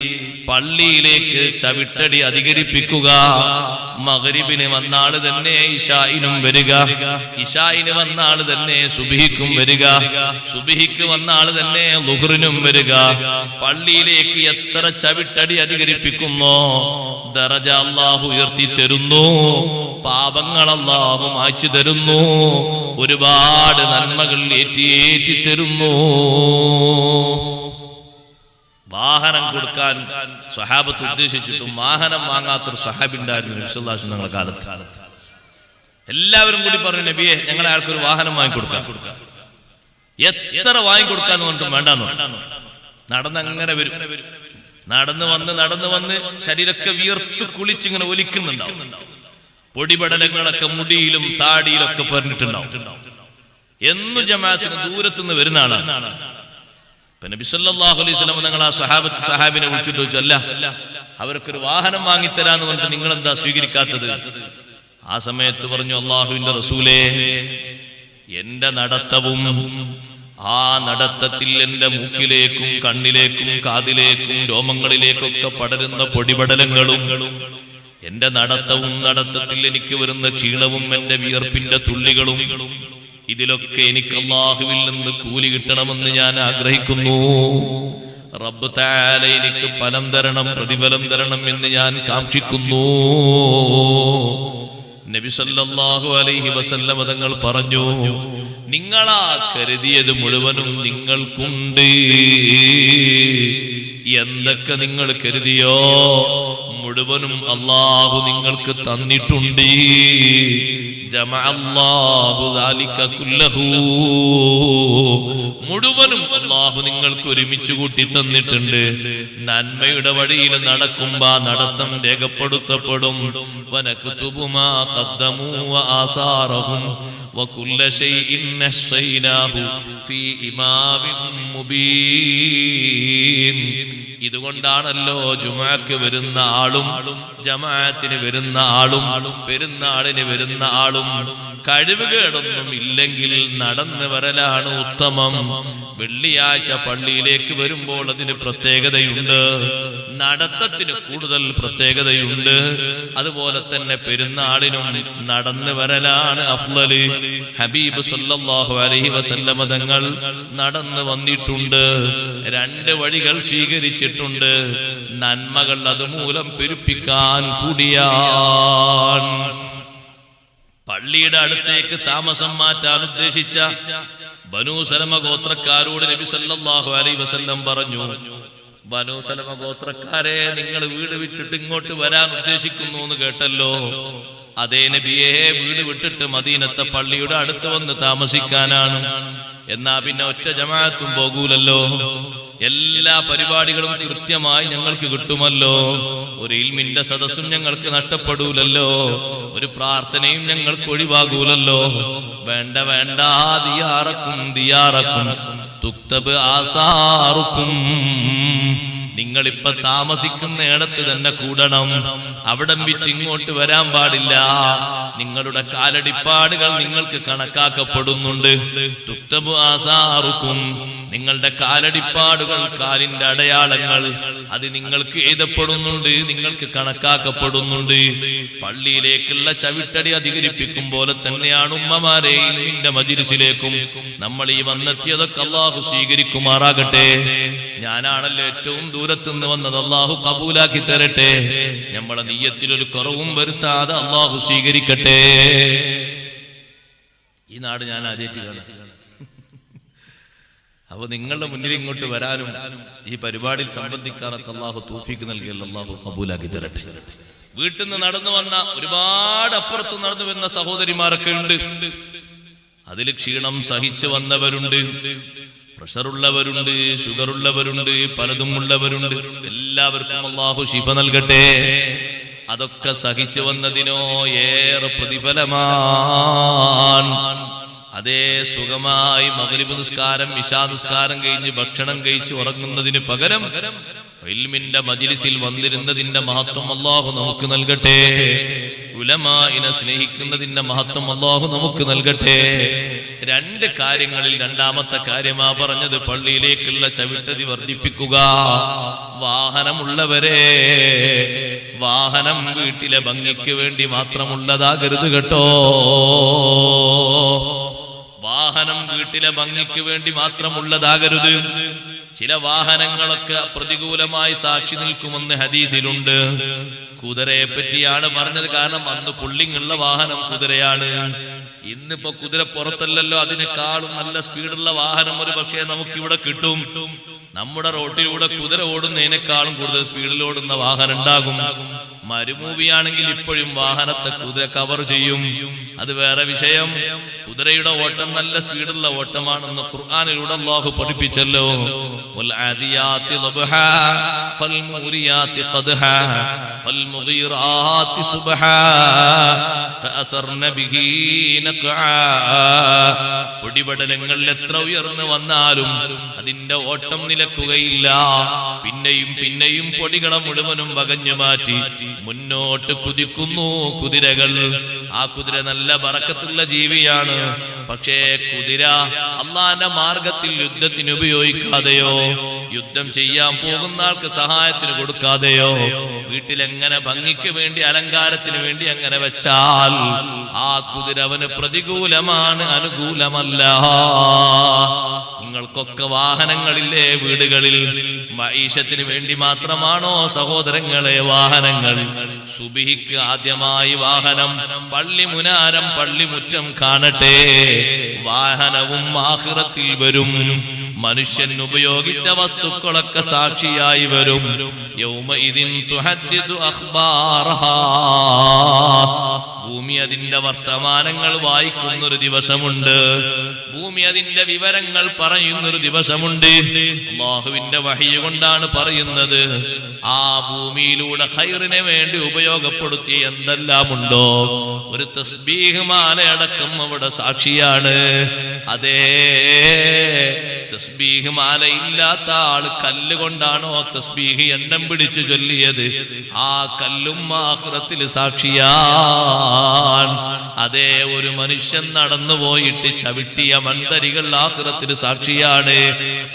പള്ളിയിലേക്ക് ചവിട്ടടി അധികരിപ്പിക്കുക. മഗ്രിബിന് വന്നാള് തന്നെ ഇശായിനും വരിക, ഇശായിന് വന്നാള് തന്നെ സുബ്ഹിക്കും വരിക, സുബ്ഹിക്ക് വന്നാള് തന്നെ ളുഹ്റിനും വരിക. പള്ളിയിലേക്ക് എത്ര ചവിട്ടടി അധികരിപ്പിക്കുന്നോ ദറജ അല്ലാഹു ഉയർത്തി തരുന്നു, പാപങ്ങൾ അല്ലാഹു മായ്ച്ചു തരുന്നു, ഒരുപാട് നന്മകൾ ഏറ്റി തരുന്നു. വാഹനം കൊടുക്കാൻ സ്വഹാബത്ത് ഉദ്ദേശിച്ചിട്ടും വാഹനം വാങ്ങാത്തൊരു സ്വഹാബി ഉണ്ടായിരുന്നു നബി സല്ലല്ലാഹു അലൈഹി വസല്ലം കാലത്ത്. എല്ലാവരും കൂടി പറഞ്ഞു, നബിയെ ഞങ്ങളെ ആൾക്കൊരു വാഹനം വാങ്ങിക്കൊടുക്കാം. എത്ര വാങ്ങിക്കൊടുക്കാന്ന് പറഞ്ഞിട്ടും വേണ്ടാന്ന്. നടന്നങ്ങനെ വരും, നടന്നു വന്ന് ശരീരമൊക്കെ വിയർത്ത് കുളിച്ചിങ്ങനെ ഒലിക്കുന്നുണ്ടാവും. പൊടിപടലങ്ങളൊക്കെ മുടിയിലും താടിയിലൊക്കെ പറഞ്ഞിട്ടുണ്ടാവും. എന്നു ജമാഅത്തിന് ദൂരത്തുനിന്ന് വരുന്ന ആളാണ്. നബി സല്ലല്ലാഹു അലൈഹി വസല്ലം നിങ്ങൾ ആ സഹാബിനെ വിളിച്ചിട്ട് ചോദിച്ചു, അല്ല അവർക്കൊരു വാഹനം വാങ്ങിത്തരാന്ന് പറഞ്ഞിട്ട് നിങ്ങൾ എന്താ സ്വീകരിക്കാത്തത്? ആ സമയത്ത് പറഞ്ഞു, അല്ലാഹുവിന്റെ റസൂലേ, എന്റെ നടത്തവും ആ നടത്തത്തിൽ എന്റെ മൂക്കിലേക്കും കണ്ണിലേക്കും കാതിലേക്കും രോമങ്ങളിലേക്കൊക്കെ പടരുന്ന പൊടിപടലങ്ങളും, എന്റെ നടത്തത്തിൽ എനിക്ക് വരുന്ന ക്ഷീണവും എന്റെ വിയർപ്പിന്റെ തുള്ളികളും, ഇതിലൊക്കെ എനിക്ക് അല്ലാഹുവിൽ നിന്ന് കൂലി കിട്ടണമെന്ന് ഞാൻ ആഗ്രഹിക്കുന്നു. റബ്ബ് തആല എനിക്ക് ഫലം തരണം, പ്രതിഫലം തരണം എന്ന് ഞാൻ കാംക്ഷിക്കുന്നു. നബി സല്ലല്ലാഹു അലൈഹി വസല്ലം തങ്ങൾ പറഞ്ഞു, നിങ്ങളാ കരുതിയത് മുഴുവനും നിങ്ങൾക്കുണ്ട്. എന്തൊക്കെ നിങ്ങൾ കരുതിയോ മുഴുവനും അല്ലാഹു നിങ്ങൾക്ക് തന്നിട്ടുണ്ട്. മുഴുവനും അല്ലാഹു നിങ്ങൾക്ക് ഒരുമിച്ച് കൂട്ടി തന്നിട്ടുണ്ട്. നന്മയുടെ വഴിയിൽ നടക്കുമ്പോ നടത്തം രേഖപ്പെടുത്തപ്പെടും. വനക്തുബു മാ ഖദ്ദമൂ വആസാറഹും വകുല്ല ശൈഇൻ നഹ്സൈനാഹു ഫീ ഇമാമിൻ മുബീൻ. ഇതുകൊണ്ടാണല്ലോ ജുമുഅക്ക് വരുന്ന ആളും ജമാഅത്തിന് വരുന്ന ആളും പെരുന്നാളിന് വരുന്ന ആളും കഴിവുകേടൊന്നും ഇല്ലെങ്കിൽ നടന്നു വരലാണ് ഉത്തമം. വെള്ളിയാഴ്ച പള്ളിയിലേക്ക് വരുമ്പോൾ അതിന് പ്രത്യേകതയുണ്ട്, നടത്തത്തിന് കൂടുതൽ പ്രത്യേകതയുണ്ട്. അതുപോലെ തന്നെ പെരുന്നാളിനും നടന്നു വരലാണ് അഫ്ളല്. ഹബീബ് സല്ലല്ലാഹു അലൈഹി വസല്ലം തങ്ങൾ നടന്നു വന്നിട്ടുണ്ട്. രണ്ട് വഴികൾ സ്വീകരിച്ചിട്ടുണ്ട്. നന്മകൾ അതുമൂലം പെരുപ്പിക്കാൻ കൂടിയാണ്. പള്ളിയുടെ അടുത്തേക്ക് താമസം മാറ്റാൻ ഉദ്ദേശിച്ച ബനൂ സലമ ഗോത്രക്കാരോട് നബി സല്ലല്ലാഹു അലൈഹി വസല്ലം പറഞ്ഞു, ബനൂ സലമ ഗോത്രക്കാരെ, നിങ്ങൾ വീട് വിട്ടിട്ട് ഇങ്ങോട്ട് വരാൻ ഉദ്ദേശിക്കുന്നു എന്ന് കേട്ടല്ലോ. അതേ നബിയെ, വീട് വിട്ടിട്ട് മദീനത്തെ പള്ളിയുടെ അടുത്ത് വന്ന് താമസിക്കാനാണ്. എന്നാ പിന്നെ ഒറ്റ ജമാഅത്തും പോകൂലല്ലോ, എല്ലാ പരിപാടികളും കൃത്യമായി ഞങ്ങൾക്ക് കിട്ടുമല്ലോ, ഒരു ഇൽമിന്റെ സദസ്സും ഞങ്ങൾക്ക് നഷ്ടപ്പെടൂലല്ലോ, ഒരു പ്രാർത്ഥനയും ഞങ്ങൾക്ക് ഒഴിവാകൂലല്ലോ. വേണ്ട വേണ്ട, ദിയാറക്കും തുക്തബ് ആസാറുക്കും. നിങ്ങളിപ്പോ താമസിക്കുന്ന ഇടത്ത് തന്നെ കൂടണം, അവിടം വിട്ട് ഇങ്ങോട്ട് വരാൻ പാടില്ല. നിങ്ങളുടെ കാലടിപ്പാടുകൾ നിങ്ങൾക്ക് കണക്കാക്കപ്പെടുന്നുണ്ട്. തുക്തബു ആസാറുക്കും, നിങ്ങളുടെ കാലടിപ്പാടുകൾ, കാലിന്റെ അടയാളങ്ങൾ, അത് നിങ്ങൾക്ക് എഴുതപ്പെടുന്നുണ്ട്, നിങ്ങൾക്ക് കണക്കാക്കപ്പെടുന്നുണ്ട്. പള്ളിയിലേക്കുള്ള ചവിട്ടടി അധികരിപ്പിക്കും പോലെ തന്നെയാണ് ഉമ്മമാരെ ഇൽമിന്റെ മജ്‌ലിസിലേക്കും നമ്മൾ ഈ വന്നെത്തിയതൊക്കെ അല്ലാഹു സ്വീകരിക്കുമാറാകട്ടെ. ഞാനാണല്ലോ ഏറ്റവും ദൂരത്തുനിന്ന് വന്നത്, അല്ലാഹു കബൂലാക്കി തരട്ടെ. നമ്മളെ നിയ്യത്തിൽ ഒരു കുറവും വരുത്താതെ അല്ലാഹു സ്വീകരിക്കട്ടെ. ഈ നാട് ഞാൻ ആദ്യമായിട്ട് കാണും. അപ്പൊ നിങ്ങളുടെ മുന്നിൽ ഇങ്ങോട്ട് വരാനും ഈ പരിപാടിയിൽ സംബന്ധിക്കാനൊക്കെ അല്ലാഹു തൗഫീഖ് നൽകിയല്ലോ, അല്ലാഹു കബൂലാക്കി തരട്ടെ. വീട്ടിൽ നിന്ന് നടന്നു വന്ന ഒരുപാട് അപ്പുറത്ത് നടന്നു വരുന്ന സഹോദരിമാരൊക്കെ ഉണ്ട്. അതിൽ ക്ഷീണം സഹിച്ചു വന്നവരുണ്ട്, പ്രഷറുള്ളവരുണ്ട്, ഷുഗറുള്ളവരുണ്ട്, പലതും ഉള്ളവരുണ്ട്. എല്ലാവർക്കും അല്ലാഹു ശിഫ നൽകട്ടെ. അതൊക്കെ സഹിച്ചു വന്നതിനോ ഏറെ പ്രതിഫലമാണ്. അതേ സുഖമായി മഗ്‌രിബ് നിസ്കാരം, ഇശാ നിസ്കാരം കഴിഞ്ഞ് ഭക്ഷണം കഴിച്ച് ഉറങ്ങുന്നതിന് പകരം ഇൽമിന്റെ മജ്‌ലിസിൽ വന്നിരുന്നതിന്റെ മഹത്വം അല്ലാഹു നമുക്ക് നൽകട്ടെ. ഉലമാഇനെ സ്നേഹിക്കുന്നതിന്റെ മഹത്വം അല്ലാഹു നമുക്ക് നൽകട്ടെ. രണ്ട് കാര്യങ്ങളിൽ രണ്ടാമത്തെ കാര്യമാ പറഞ്ഞത്, പള്ളിയിലേക്കുള്ള ചവിട്ടതി വർദ്ധിപ്പിക്കുക. വാഹനമുള്ളവരെ, വാഹനം വീട്ടിലെ ഭംഗിക്ക് വേണ്ടി മാത്രമുള്ളതാകരുത് കേട്ടോ. വാഹനം വീട്ടിലെ ഭംഗിക്ക് വേണ്ടി മാത്രമുള്ളതാകരുത്. ചില വാഹനങ്ങളൊക്കെ പ്രതികൂലമായി സാക്ഷി നിൽക്കുമെന്ന് ഹദീസിലുണ്ട്. കുതിരയെ പറ്റിയാണ് പറഞ്ഞത്. കാരണം അന്ന് പുള്ളിങ്ങുള്ള വാഹനം കുതിരയാണ്. ഇന്നിപ്പോ കുതിര പുറത്തല്ലല്ലോ, അതിനേക്കാളും നല്ല സ്പീഡുള്ള വാഹനം ഒരു പക്ഷേ നമുക്കിവിടെ കിട്ടും. നമ്മുടെ റോട്ടിലൂടെ കുതിര ഓടുന്നതിനേക്കാളും കൂടുതൽ സ്പീഡിൽ ഓടുന്ന വാഹനം ഉണ്ടാകും. മരുഭൂമിയാണെങ്കിൽ ഇപ്പോഴും വാഹനത്തെ കുതിര കവർ ചെയ്യും. അത് വേറെ വിഷയം. കുതിരയുടെ ഓട്ടം നല്ല സ്പീഡുള്ള ഓട്ടമാണെന്ന് ഖുർആനിലൂടെ അല്ലാഹു പഠിപ്പിച്ചല്ലോ. വൽ ആദിയാതി ളബ്ഹാ ഫൽ മൂരിയാതി ഖദ്ഹാ ഫൽ മുഗീറാതി സുബ്ഹാ ഫഅതർന ബിഹി നഖആ. പൊടിപടലങ്ങൾ എത്ര ഉയർന്നു വന്നാലും അതിന്റെ ഓട്ടം നിലക്കുകയില്ല. പിന്നെയും പിന്നെയും പൊടികളെ മുഴുവനും വകഞ്ഞു മാറ്റി മുന്നോട്ട് കുതിക്കുന്നു കുതിരകൾ. ആ കുതിര നല്ല ബറക്കത്തുള്ള ജീവിയാണ്. പക്ഷേ കുതിര അള്ളാന്റെ മാർഗത്തിൽ യുദ്ധത്തിന് ഉപയോഗിക്കാതെയോ, യുദ്ധം ചെയ്യാൻ പോകുന്ന ആൾക്ക് സഹായത്തിന് കൊടുക്കാതെയോ, വീട്ടിലെങ്ങനെ ഭംഗിക്ക് വേണ്ടി അലങ്കാരത്തിന് വേണ്ടി അങ്ങനെ വെച്ചാൽ ആ കുതിര അവന് പ്രതികൂലമാണ്, അനുകൂലമല്ല. നിങ്ങൾക്കൊക്കെ വാഹനങ്ങളില്ലേ വീടുകളിൽ? മഈശത്തിന് വേണ്ടി മാത്രമാണോ സഹോദരങ്ങളെ വാഹനങ്ങൾ? സുബ്ഹിക്ക് ആദ്യമായി വാഹനം പള്ളി മുനാരം, പള്ളിമുറ്റം കാണട്ടെ. വാഹനവും ആഖിറത്തിൽ വരും. മനുഷ്യൻ ഉപയോഗിച്ച വസ്തുക്കളൊക്കെ സാക്ഷിയായി വരും. യൗമഇദിൻ തുഹദ്ദിസു അഖ്ബാറഹാ. ഭൂമി അതിന്റെ വർത്തമാനങ്ങൾ വായിക്കുന്നൊരു ദിവസമുണ്ട്. ഭൂമി അതിന്റെ വിവരങ്ങൾ പറയുന്നൊരു ദിവസമുണ്ട്. അല്ലാഹുവിന്റെ വഹയി കൊണ്ടാണ് പറയുന്നത്. ആ ഭൂമിയിലൂടെ ഖൈറിനെ വേണ്ടി ഉപയോഗപ്പെടുത്തിയ എന്തെല്ലാമുണ്ടോ, ഒരു തസ്ബീഹ് മാലയടക്കം അവിടെ സാക്ഷിയാണ്. അതേ, തസ്ബീഹ് മാല ഇല്ലാത്ത ആള് കല്ല് കൊണ്ടാണോ തസ്ബീഹ് എണ്ണം പിടിച്ചു ചൊല്ലിയത്? ആ കല്ലും ആഖിറത്തിൽ സാക്ഷിയാണ്. അതേ, ഒരു മനുഷ്യൻ നടന്നുപോയിട്ട് ചവിട്ടിയ മൺതരികൾ ആഖിറത്തിൽ സാക്ഷിയാണ്.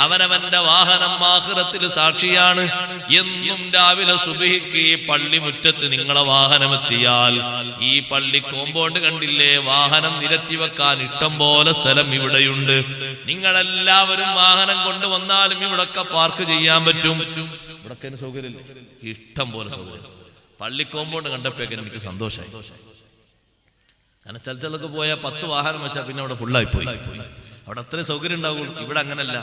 അവനവന്റെ വാഹനം ആഖിറത്തിൽ സാക്ഷിയാണ്. എന്നും രാവിലെ സുബ്ഹിക്ക് ഈ പള്ളിമുറ്റത്ത് നിങ്ങളെ വാഹനം എത്തിയാൽ, ഈ പള്ളി കോമ്പൗണ്ട് കണ്ടില്ലേ, വാഹനം നിരത്തി വെക്കാൻ ഇഷ്ടം പോലെ സ്ഥലം ഇവിടെയുണ്ട്. നിങ്ങളെല്ലാവരും വാഹനം കൊണ്ടുവന്നാലും ഇവിടൊക്കെ പാർക്ക് ചെയ്യാൻ പറ്റും. ഇവിടൊക്കെ സൗകര്യം ഇഷ്ടം പോലെ സൗകര്യം. പള്ളി കോമ്പൗണ്ട് കണ്ടപ്പോഴേക്കും എനിക്ക് സന്തോഷമായി. കാരണം സ്ഥലത്തൊക്കെ പോയാൽ 10 വാഹനം വെച്ചാൽ പിന്നെ അവിടെ ഫുള്ളായി പോയി. അവിടെ അത്രയും സൗകര്യം ഉണ്ടാവുള്ളൂ. ഇവിടെ അങ്ങനല്ല.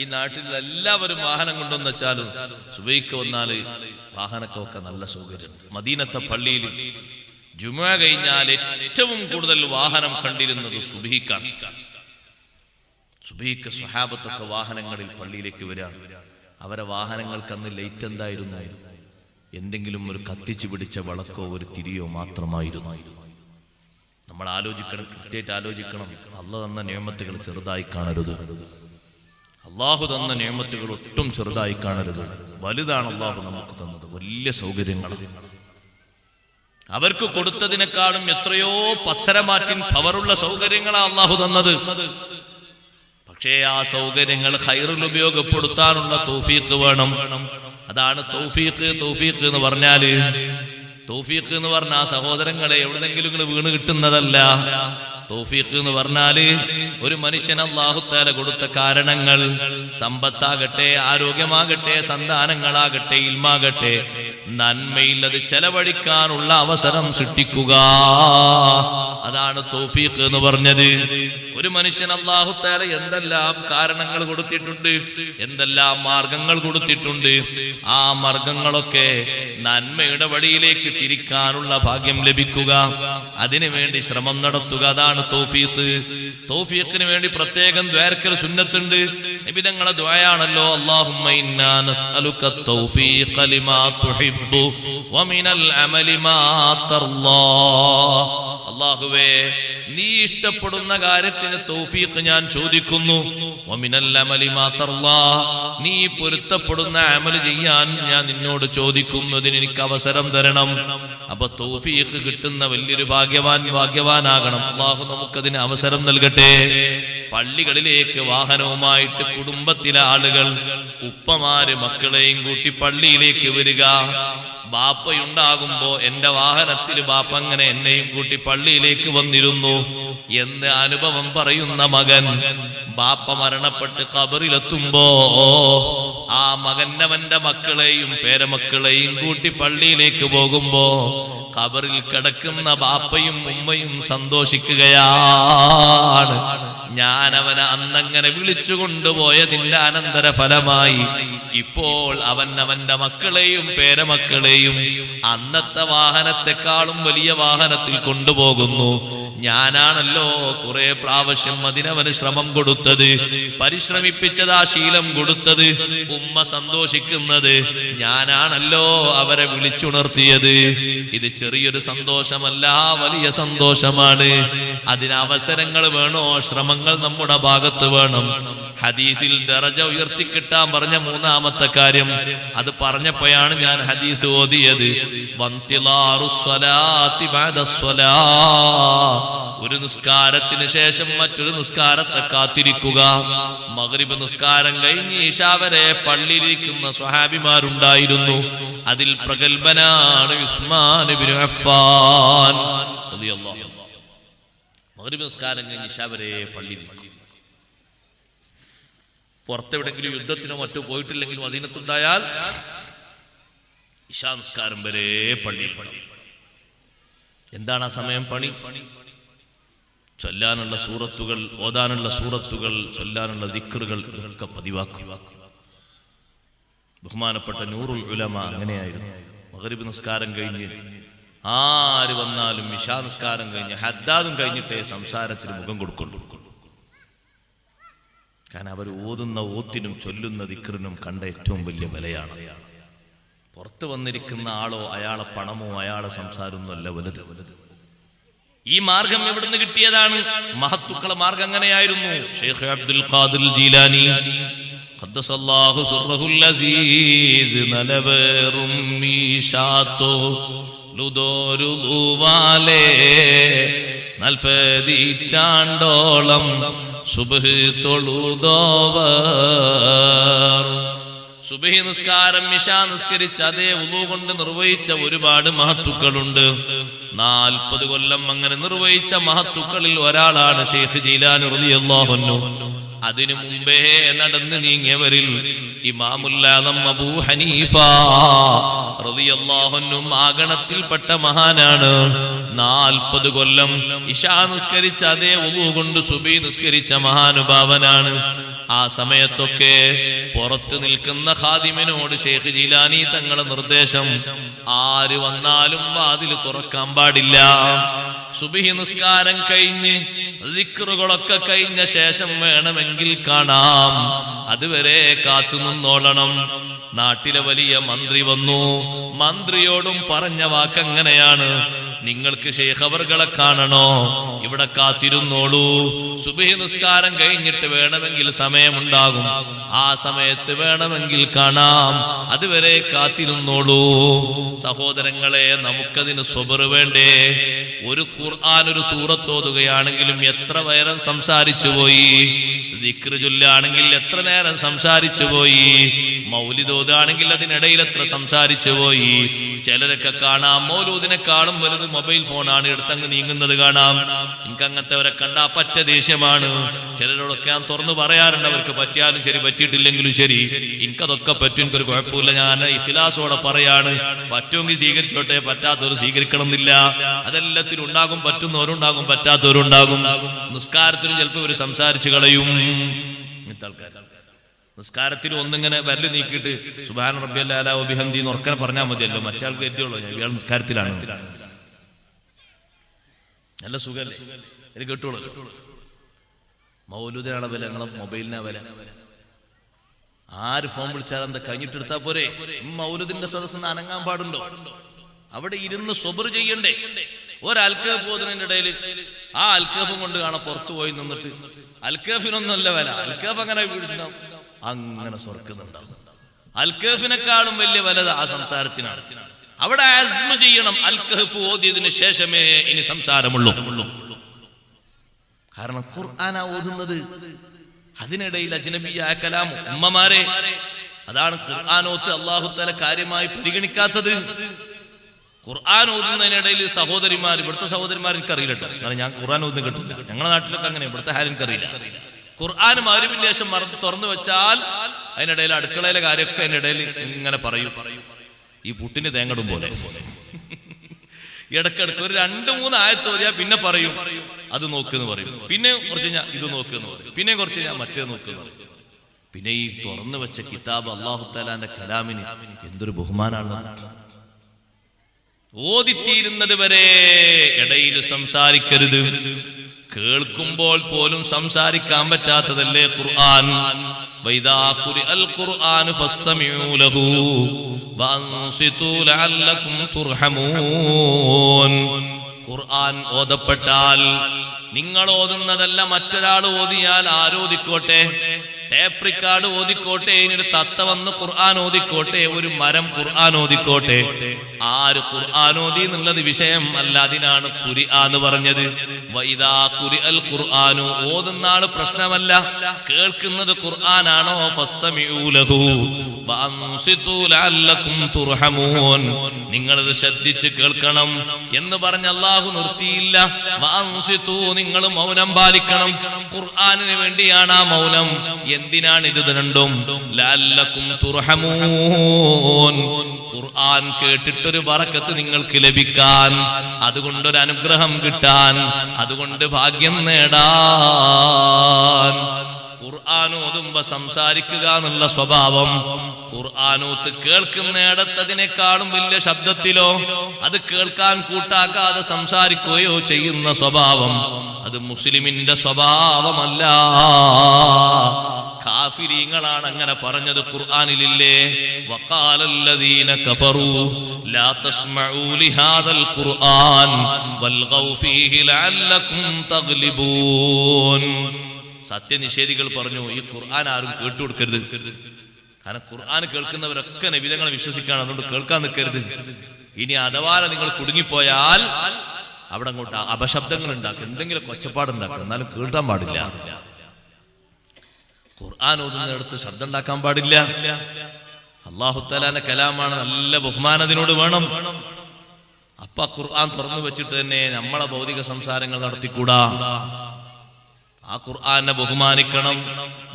ഈ നാട്ടിൽ എല്ലാവരും വാഹനം കൊണ്ടുവന്ന് വെച്ചാലും സുബൈക്ക് വന്നാല് വാഹനക്കൊക്കെ നല്ല സൗകര്യം. മദീനത്തെ പള്ളിയിൽ ജുമുഅ കഴിഞ്ഞാൽ ഏറ്റവും കൂടുതൽ വാഹനം കണ്ടിരുന്നത് സുബ്ഹിക്കാണ്. സുബ്ഹിക്ക് സ്വഹാബത്തൊക്കെ വാഹനങ്ങളിൽ പള്ളിയിലേക്ക് വരാണ്. അവരെ വാഹനങ്ങൾക്ക് അന്ന് ലൈറ്റ് എന്തായിരുന്നു? എന്തെങ്കിലും ഒരു കത്തിച്ചു പിടിച്ച വിളക്കോ ഒരു തിരിയോ മാത്രമായിരുന്നു. നമ്മൾ ആലോചിക്കണം, കൃത്യമായിട്ട് ആലോചിക്കണം. അല്ലാഹു തന്ന നിഅമത്തുകൾ ചെറുതായി കാണരുത്. അല്ലാഹു തന്ന നിഅമത്തുകൾ ഒട്ടും ചെറുതായി കാണരുത്. വലുതാണ് അല്ലാഹു നമുക്ക് തന്നത്. വലിയ സൗകര്യങ്ങൾ അവർക്ക് കൊടുത്തതിനേക്കാളും എത്രയോ പത്തരമാറ്റിൻ പവറുള്ള സൗകര്യങ്ങളാണ് അല്ലാഹു തന്നത്. പക്ഷേ ആ സൗകര്യങ്ങൾ ഖൈറിൽ ഉപയോഗപ്പെടുത്താനുള്ള തൗഫീഖ് വേണം. അതാണ് തൗഫീഖ്. തൗഫീഖ് എന്ന് പറഞ്ഞാല്, തൗഫീഖ് എന്ന് പറഞ്ഞാൽ സഹോദരങ്ങളെ എവിടെയെങ്കിലും വീണ് കിട്ടുന്നതല്ല. തൗഫീഖ് എന്ന് പറഞ്ഞാല് ഒരു മനുഷ്യൻ അല്ലാഹു തആല കൊടുത്ത കാരണങ്ങൾ, സമ്പത്താകട്ടെ, ആരോഗ്യമാകട്ടെ, സന്താനങ്ങളാകട്ടെ, ഇൽമാകട്ടെ, നന്മയിൽ അത് ചെലവഴിക്കാനുള്ള അവസരം സൃഷ്ടിക്കുക. അതാണ് തൗഫീഖ് എന്ന് പറഞ്ഞത്. ഒരു മനുഷ്യൻ അല്ലാഹു തആല എന്തെല്ലാം കാരണങ്ങൾ കൊടുത്തിട്ടുണ്ട്, എന്തെല്ലാം മാർഗങ്ങൾ കൊടുത്തിട്ടുണ്ട്, ആ മാർഗങ്ങളൊക്കെ നന്മയുടെ വഴിയിലേക്ക് തിരിക്കാനുള്ള ഭാഗ്യം ലഭിക്കുക, അതിനു വേണ്ടി ശ്രമം നടത്തുക. അതാണ് തൗഫീഖ്. തൗഫീഖിന് വേണ്ടി പ്രത്യേകം ദുആക്കൽ സുന്നത്തുണ്ട്. നബി തങ്ങളുടെ ദുആയാണല്ലോ, അല്ലാഹുമ്മ ഇന്നാ നസ്അലുക തൗഫീഖ ലിമാ തുഹിബ്ബു വമിനൽ അമലി മാ തർളാ. അല്ലാഹുവേ, നീ ഇഷ്ടപ്പെടുന്ന കാര്യത്തിന് തൗഫീഖ് ഞാൻ ചോദിക്കുന്നു. വമിനൽ അമലി മാ തർലാ, നീ പൊരുത്തപ്പെടുന്ന അമൽ ചെയ്യാൻ ഞാൻ നിന്നോട് ചോദിക്കുന്നതിന് എനിക്ക് അവസരം തരണം. അപ്പൊ തൗഫീഖ് കിട്ടുന്ന വലിയൊരു ഭാഗ്യവാനാകണം. അല്ലാഹു നമുക്കതിന് അവസരം നൽകട്ടെ. പള്ളികളിലേക്ക് വാഹനവുമായിട്ട് കുടുംബത്തിലെ ആളുകൾ, ഉപ്പമാര് മക്കളെയും കൂട്ടി പള്ളിയിലേക്ക് വരിക. ബാപ്പയുണ്ടാകുമ്പോ എന്റെ വാഹനത്തിൽ ബാപ്പ അങ്ങനെ എന്നെയും കൂട്ടി പള്ളിയിലേക്ക് വന്നിരുന്നു എന്ന് അനുഭവം പറയുന്ന മകൻ ബാപ്പ മരണപ്പെട്ട് ഖബറിലെത്തുമ്പോ ആ മകന്നവന്റെ മക്കളെയും പേരമക്കളെയും കൂട്ടി പള്ളിയിലേക്ക് പോകുമ്പോ ഖബറിൽ കിടക്കുന്ന ബാപ്പയും ഉമ്മയും സന്തോഷിക്കുകയാണ്. ഞാൻ അവനെ അന്നങ്ങനെ വിളിച്ചു കൊണ്ടുപോയതിന്റെ അനന്തര ഫലമായി ഇപ്പോൾ അവന്റെ മക്കളെയും പേരമക്കളെയും അന്നത്തെ വാഹനത്തെക്കാളും വലിയ വാഹനത്തിൽ കൊണ്ടുപോകുന്നു. ഞാനാണല്ലോ കുറെ പ്രാവശ്യം അതിനവന് ശ്രമം കൊടുത്തത്, പരിശ്രമിപ്പിച്ചത്, ആ ശീലം കൊടുത്തത്. ഉമ്മ സന്തോഷിക്കുന്നത് ഞാനാണല്ലോ അവരെ വിളിച്ചുണർത്തിയത്. ഇത് ചെറിയൊരു സന്തോഷമല്ല, വലിയ സന്തോഷമാണ്. അതിന് അവസരങ്ങൾ വേണോ? ശ്രമങ്ങൾ നമ്മുടെ ഭാഗത്ത് വേണം. ഹദീസിൽ ദറജ ഉയർത്തിക്കിട്ടാൻ പറഞ്ഞ മൂന്നാമത്തെ കാര്യം അത് പറഞ്ഞപ്പോഴാണ് ഞാൻ ഹദീസ് ഓതിയത്. ഒരു നിസ്കാരത്തിന് ശേഷം മറ്റൊരു നിസ്കാരത്തെ കാത്തിരിക്കുക. മഗ്രിബ് നിസ്കാരം കഴിഞ്ഞ് ഇശാ വരെ പള്ളിയിലിരിക്കുന്ന സ്വഹാബിമാരുണ്ടായിരുന്നു. അതിൽ പ്രഗൽഭനാണ് ഉസ്മാൻ ഇബ്നു അഫ്ഫാൻ റളിയല്ലാഹു അൻഹു. മഗ്രിബ് നിസ്കാരം കഴിഞ്ഞ് ഇശാ വരെ പള്ളിയിലിരിക്കും. പുറത്തെവിടെങ്കിലും യുദ്ധത്തിനോ മറ്റോ പോയിട്ടില്ലെങ്കിൽ മദീനത്തുണ്ടായാൽ ഇശാ നിസ്കാരം വരെ പള്ളിയിൽ പണി. എന്താണ് ആ സമയം പണി? ചൊല്ലാനുള്ള സൂറത്തുകൾ, ഓതാനുള്ള സൂറത്തുകൾ, ചൊല്ലാനുള്ള ദിക്റുകൾ ഇതൊക്കെ പതിവാക്കുക. ബഹുമാനപ്പെട്ട നൂറുൽ ഉലമ അങ്ങനെയായിരുന്നു. മഗ്രിബ് നിസ്കാരം കഴിഞ്ഞ് ആര് വന്നാലും ഇശാ നിസ്കാരം കഴിഞ്ഞ് ഹദ്ദാദും കഴിഞ്ഞിട്ടേ സംസാരത്തിന് മുഖം കൊടുക്കുള്ളൂ. കാരണം അവർ ഓതുന്ന ഓത്തിനും ചൊല്ലുന്ന ദിക്റിനും കണ്ട ഏറ്റവും വലിയ വിലയാണ്. പുറത്ത് വന്നിരിക്കുന്ന ആളോ അയാളെ പണമോ അയാളെ സംസാരമൊന്നും അല്ല വലുത്. ഈ മാർഗം എവിടുന്ന് കിട്ടിയതാണ്? മഹത്തുക്കളെ മാർഗം അങ്ങനെയായിരുന്നു. ഷെയ്ഖ് അബ്ദുൽ ഖാദിർ ജീലാനി ഖദ്ദസല്ലാഹു സിർറഹുൽ അസീസ് നലവേറും മീശാത്തോ ലുദോരുവാലേ നൽഫദീറ്റാണ്ടോളം സുബ്ഹ് തൊഴുതോവർ. സുബ്ഹി നിസ്കാരം ഇശാ നിസ്കരിച്ച് അതേ വുളു കൊണ്ട് നിർവഹിച്ച ഒരുപാട് മഹത്തുക്കളുണ്ട്. 40 കൊല്ലം അങ്ങനെ നിർവഹിച്ച മഹത്തുക്കളിൽ ഒരാളാണ് ഷെയ്ഖ് ജീലാനി റളിയല്ലാഹു അൻഹു. അതിനു മുമ്പേ നടന്നു നീങ്ങിയവരിൽ ഇമാമുൽ ആദം അബൂ ഹനീഫ റളിയല്ലാഹു അൻഹു ആഗണത്തിൽപ്പെട്ട മഹാനാണ്. 40 കൊല്ലം ഇശാ നിസ്കരിച്ച അതേ വുളു കൊണ്ട് സുബ്ഹി നിസ്കരിച്ച മഹാനുഭാവനാണ്. ആ സമയത്തൊക്കെ പുറത്തു നിൽക്കുന്ന ഖാദിമിനോട് ഷെയ്ഖ് ജീലാനി തങ്ങളുടെ നിർദ്ദേശം, ആര് വന്നാലും വാതിൽ തുറക്കാൻ പാടില്ല. സുബ്ഹി നിസ്കാരം കഴിഞ്ഞ് ദിക്റുകളൊക്കെ കഴിഞ്ഞ ശേഷം വേണമെങ്കിൽ കാണാം, അതുവരെ കാത്തു നിന്നോളണം. നാട്ടിലെ വലിയ മന്ത്രി വന്നു. മന്ത്രിയോടും പറഞ്ഞ വാക്കങ്ങനെയാണ്, നിങ്ങൾക്ക് ശൈഖ് അവർകളെ കാണണോ? ഇവിടെ കാത്തിരുന്നോളൂ. സുബ്ഹി നിസ്കാരം കഴിഞ്ഞിട്ട് വേണമെങ്കിൽ സമയമുണ്ടാകും, ആ സമയത്ത് വേണമെങ്കിൽ കാണാം, അതുവരെ കാത്തിരുന്നോളൂ. സഹോദരങ്ങളെ, നമുക്കതിന് സ്വബർ വേണ്ടേ? ഒരു ഖുർആൻ ഒരു സൂറത്ത് ഓതുകയാണെങ്കിലും എത്ര നേരം സംസാരിച്ചു പോയി, ദിക്ർ ചൊല്ലുകയാണെങ്കിൽ എത്ര നേരം സംസാരിച്ചു പോയി, മൗലിദ് ഓതുകയാണെങ്കിൽ അതിനിടയിൽ എത്ര സംസാരിച്ചു പോയി. ചിലരൊക്കെ കാണാം മൗലൂദിനെക്കാളും വലുത് മൊബൈൽ ഫോണാണ്, എടുത്തങ്ങ് നീങ്ങുന്നത് കാണാം. എനിക്ക് അങ്ങനത്തെവരെ കണ്ടാ പറ്റ ദേഷ്യമാണ്. ചിലരോടൊക്കെ ഞാൻ തുറന്നു പറയാറുണ്ട്, അവർക്ക് പറ്റിയാലും ശരി പറ്റിയിട്ടില്ലെങ്കിലും ശരി, എനിക്കതൊക്കെ പറ്റും, എനിക്കൊരു കുഴപ്പമില്ല. ഞാൻ ഇഖ്ലാസോടെ പറയാണ്, പറ്റുമെങ്കിൽ സ്വീകരിച്ചോട്ടെ, പറ്റാത്തവർ സ്വീകരിക്കണം എന്നില്ല. അതെല്ലാത്തിനും ഉണ്ടാകും, പറ്റുന്നവരുണ്ടാകും, പറ്റാത്തവരുണ്ടാകും. നിസ്കാരത്തിനും ചിലപ്പോൾ ഇവർ സംസാരിച്ചു കളയും. ഇങ്ങനത്തെ ആൾക്കാർ നിസ്കാരത്തിൽ ഒന്നിങ്ങനെ വരല് നീക്കിയിട്ട് സുബ്ഹാന റബ്ബിയൽ അഅ്ലാ വബിഹംദി എന്ന് ഉറക്കെ പറഞ്ഞാൽ മതിയല്ലോ, മറ്റേ എത്തിയുള്ളൂ. ഇയാൾ നിസ്കാരത്തിലാണ്, നല്ല സുഖല്ലേ, എനിക്ക് കേട്ടോളൂ. മൗലൂദിനാണ് വില, നിങ്ങളെ മൊബൈലിനാ വില. ആര് ഫോൺ വിളിച്ചാൽ എന്താ കഴിഞ്ഞിട്ട് എടുത്താ പോരെ? മൗലൂദിന്റെ സദസ്സ് അനങ്ങാൻ പാടുണ്ടോ? അവിടെ ഇരുന്ന് സ്വബർ ചെയ്യണ്ടേ? ഒരു അൽക്കഫ് ഓതുന്നതിന്റെ ഇടയിൽ ആ അൽക്കഫും കൊണ്ട് കാണാൻ പുറത്തു പോയി നിന്നിട്ട് അൽക്കഫിനൊന്നുമല്ല വില, അൽക്കഫ് അങ്ങനെ പിടിച്ചിട്ടുണ്ടാവും, അങ്ങനെ സ്വർക്കുന്നുണ്ടാവും. അൽക്കഫിനെക്കാളും വലിയ വില ആ സംസാരത്തിനാണ്. അവിടെ അസ്മ ചെയ്യണം, അൽക്കഫ് ഓതിയതിനു ശേഷമേ ഇനി സംസാരമുള്ളൂ. കാരണം ഖുർആനാ ഓതുന്നത്, അതിനിടയിൽ അജ്നബിയായ കലാം. ഉമ്മമാരെ, അതാണ് ഖുർആനോത്ത് അല്ലാഹു തആല കാര്യമായി പരിഗണിക്കാത്തത്. ഖുർആൻ ഓതുന്നതിനിടയിൽ സഹോദരിമാർ, ഇവിടുത്തെ സഹോദരിമാർ എനിക്കറിയില്ല കേട്ടോ, കാരണം ഞാൻ ഖുർആൻ ഓതുന്നത് കേട്ടില്ല. ഞങ്ങളുടെ നാട്ടിലൊക്കെ അങ്ങനെ, ഇവിടുത്തെ ഹാലും എനിക്കറിയില്ല. ഖുർആൻ മഗ്‌രിബിന് ശേഷം തുറന്നു വെച്ചാൽ അതിനിടയിൽ അടുക്കളയിലെ കാര്യമൊക്കെ അതിനിടയിൽ ഇങ്ങനെ പറയും, ഈ പുട്ടിന് തേങ്ങടും പോലെ. ഇടക്കിടക്ക് ഒരു 2-3 ആയത്ത് ഓതിയാൽ പിന്നെ പറയും അത് നോക്കുന്നു പറയും, പിന്നെ കുറച്ച് ഞാൻ ഇത് നോക്കുന്നു പറയും, പിന്നെ കുറച്ച് ഞാൻ മറ്റേ നോക്കുന്നു പറയും. പിന്നെ ഈ തുറന്നു വെച്ച കിതാബ് അല്ലാഹു തആലാന്റെ കലാമിന് എന്തൊരു ബഹുമാനാണ്. ഓതിത്തീരുന്നത് വരെ ഇടയിൽ സംസാരിക്കരുത്. കേൾക്കുമ്പോൾ പോലും സംസാരിക്കാൻ പറ്റാത്തതല്ലേ ഖുർആൻ. വൈദാ ഖുരിഅൽ ഖുർആനു ഫസ്തമിഊ ലഹു വഅൻസിതു ലഅല്ലകും തുർഹമൂൻ. ഖുർആൻ ഓതപ്പെട്ടാൽ നിങ്ങൾ ഓതുന്നതല്ല, മറ്റൊരാൾ ഓതിയാൽ ആരോദിക്കോട്ടെ, ടേപ്പ് റിക്കാർഡ് ഓതിക്കോട്ടെ, ഇനി തത്ത വന്ന് ഖുർആൻ ഓതിക്കോട്ടെ, ഒരു മരം ഖുർആൻ ഓതിക്കോട്ടെ, ആര് ഖുർആൻ ഓതി എന്നുള്ളത് വിഷയം അല്ല. അതിനാണ് ഖുരിഅ എന്ന് പറഞ്ഞത്. വഇദാ ഖുരിഅൽ ഖുർആനു, ഓതുന്ന ആള് പ്രശ്നമല്ല, കേൾക്കുന്നത് ഖുർആനാണോ, ഫസ്തമിഊ ലഹു വഅൻസിതു ലഅല്ലകും തുർഹമൂൻ, നിങ്ങളിത് ശ്രദ്ധിച്ച് കേൾക്കണം എന്ന് പറഞ്ഞ അല്ലാഹു നിർത്തിയില്ല. വഅൻസിതു, നിങ്ങൾ മൗനം പാലിക്കണം. ഖുർആനിന് വേണ്ടിയാണ് ആ മൗനം. എന്തിനാണ് ഇത് രണ്ടും? ലഅല്ലകും തുർഹമൂൻ, ഖുർആൻ കേട്ടിട്ടൊരു ബറക്കത്ത് നിങ്ങൾക്ക് ലഭിക്കാൻ, അതുകൊണ്ടൊരു അനുഗ്രഹം കിട്ടാൻ, അതുകൊണ്ട് ഭാഗ്യം നേടാൻ. ഖുർആൻ ഓതുമ്പോ സംസാരിക്കുക എന്നുള്ള സ്വഭാവം, ഖുർആനോത്ത് കേൾക്കുന്നിടത്തതിനേക്കാളും വലിയ ശബ്ദത്തിലോ അത് കേൾക്കാൻ കൂട്ടാക്കാതെ സംസാരിക്കുകയോ ചെയ്യുന്ന സ്വഭാവം, അത് മുസ്ലിമിന്റെ സ്വഭാവമല്ല. കാഫിരീങ്ങളാണ് അങ്ങനെ പറഞ്ഞത്. ഖുർആനിലില്ലേ, വഖാലല്ലദീന കഫറൂ ലാ തസ്മഊ ലിഹാദൽ ഖുർആൻ വൽഗൗ ഫീഹി ലഅല്ലകും തഗ്ലിബൂൻ. സത്യനിഷേധികൾ പറഞ്ഞു, ഈ ഖുർആൻ ആരും കേട്ടുകൊടുക്കരുത്. കാരണം ഖുർആൻ കേൾക്കുന്നവരൊക്കെ നബിതങ്ങളെ വിശ്വസിക്കാണ്, അതുകൊണ്ട് കേൾക്കാൻ നിൽക്കരുത്. ഇനി അഥവാ നിങ്ങൾ കുടുങ്ങിപ്പോയാൽ അവിടെ അങ്ങോട്ട് അപശബ്ദങ്ങൾ ഉണ്ടാക്കും, എന്തെങ്കിലും ഒച്ചപ്പാടുണ്ടാക്കും, എന്നാലും കേൾക്കാൻ പാടില്ല. ഖുർആൻ ഓതുന്നിടത്ത് ശബ്ദം ഉണ്ടാക്കാൻ പാടില്ല. അല്ലാഹു തആലാന്റെ കലാമാണ്, നല്ല ബഹുമാനം അതിനോട് വേണം. അപ്പൊ ഖുർആൻ തുറന്നു വെച്ചിട്ട് തന്നെ നമ്മളെ ഭൗതിക സംസാരങ്ങൾ നടത്തിക്കൂടാ. ആ ഖുർആനെ ബഹുമാനിക്കണം,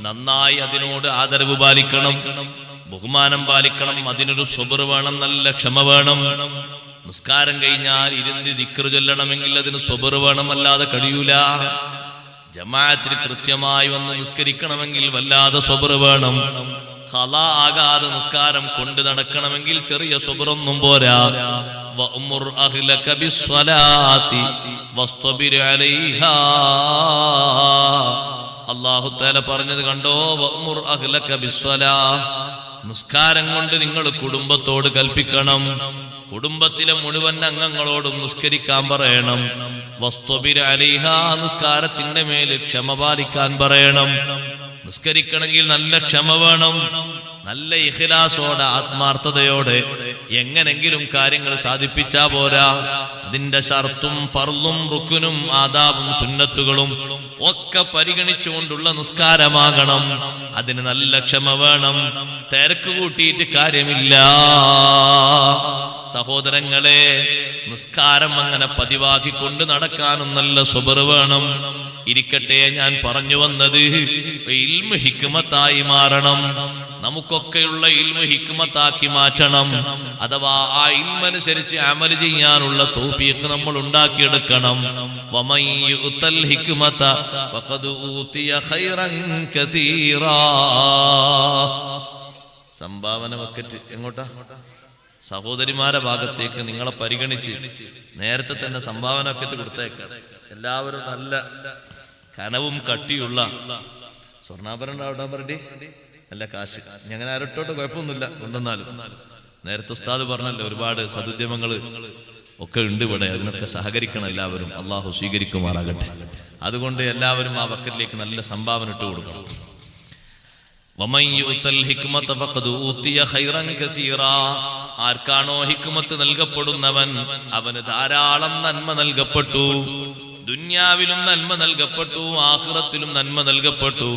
നന്നായി അതിനോട് ആദരവ് പാലിക്കണം, ബഹുമാനം പാലിക്കണം. അതിനൊരു സ്വബർ വേണം, നല്ല ക്ഷമ വേണം. നിസ്കാരം കഴിഞ്ഞാൽ ഇരുന്ന് ദിക്ർ ചൊല്ലണമെങ്കിൽ അതിന് സ്വബർ വേണം, അല്ലാതെ കഴിയൂല. ജമാഅത്തിന് കൃത്യമായി വന്ന് നിസ്കരിക്കണമെങ്കിൽ വല്ലാതെ സ്വബർ വേണം. ഖളാ ആകാതെ നിസ്കാരം കൊണ്ട് നടക്കണമെങ്കിൽ ചെറിയ സ്വബറൊന്നും പോരാ. വഅ്മുർ അഹ്ലക ബിസ്സലാത്തി വസ്തബിർ അലൈഹാ. അല്ലാഹു തആല പറഞ്ഞത് കണ്ടോ, വഅ്മുർ അഹ്ലക ബിസ്സലാ, നിസ്കാരം കൊണ്ട് നിങ്ങൾ കുടുംബത്തോട് കൽപ്പിക്കണം, കുടുംബത്തിലെ മുഴുവൻ അംഗങ്ങളോടും നിസ്കരിക്കാൻ പറയണം. വസ്തബിർ അലൈഹാ, നിസ്കാരത്തിന്റെ മേൽ ക്ഷമ പാലിക്കാൻ പറയണം. നിസ്കരിക്കണമെങ്കിൽ നല്ല ക്ഷമ വേണം, നല്ല ഇഖ്ലാസോടെ ആത്മാർത്ഥതയോടെ. എങ്ങനെങ്കിലും കാര്യങ്ങൾ സാധിപ്പിച്ചാ പോരാ, അതിന്റെ ഷർത്തും ഫർളും റുക്നും ആദാബും സുന്നത്തുകളും ഒക്കെ പരിഗണിച്ചുകൊണ്ടുള്ള നിസ്കാരമാകണം. അതിന് നല്ല ക്ഷമ വേണം, തിരക്ക് കൂട്ടിയിട്ട് കാര്യമില്ല. സഹോദരങ്ങളെ, നിസ്കാരം അങ്ങനെ പതിവാക്കിക്കൊണ്ട് നടക്കാനും നല്ല സ്വബർ വേണം. ഇരിക്കട്ടെ, ഞാൻ പറഞ്ഞു വന്നത് ഇൽമു ഹിക്മത്തായി മാറണം. നമുക്കൊക്കെയുള്ള ഇൽമു ഹിക്മത്താക്കി മാറ്റണം. അഥവാ ആ ഇൽമനുസരിച്ച് അമൽ ചെയ്യാനുള്ള തൗഫീഖ് നമ്മൾ ഉണ്ടാക്കിയെടുക്കണം. വമൻ യുതൽ ഹിക്മത ഫഖദ് ഊതിയ ഖൈറൻ കസീറാ. സംഭാവന ബക്കറ്റ് എങ്ങോട്ടാ? സഹോദരിമാരെ ഭാഗത്തേക്ക് നിങ്ങളെ പരിഗണിച്ച് നേരത്തെ തന്നെ സംഭാവന ബക്കറ്റ് കൊടുത്തേക്കാം. എല്ലാവരും നല്ല കനവും കട്ടിയുള്ള സ്വർണ്ണാഭരണം ഉണ്ടാവാൻ പറഞ്ഞേ, നല്ല കാശ്. ഞങ്ങനെ ആരോട്ടോട്ട് കുഴപ്പമൊന്നുമില്ല, കൊണ്ടുവന്നാലും. നേരത്തെ ഉസ്താദ് പറഞ്ഞല്ലോ, ഒരുപാട് സദുദ്യമങ്ങള് ഒക്കെ ഉണ്ട് ഇവിടെ. അതിനൊക്കെ സഹകരിക്കണം എല്ലാവരും. അള്ളാഹു സ്വീകരിക്കുമാറാകട്ടെ. അതുകൊണ്ട് എല്ലാവരും ആ വക്കറ്റിലേക്ക് നല്ല സംഭാവന ഇട്ട് കൊടുക്കണം. ആർക്കാണോ ഹിക്മത്ത് നൽകപ്പെടുന്നവൻ അവന് ധാരാളം നന്മ നൽകപ്പെട്ടു. ദുന്യാവിലും നന്മ നൽകപ്പെട്ടു, ആഖിറത്തിലും നന്മ നൽകപ്പെട്ടു.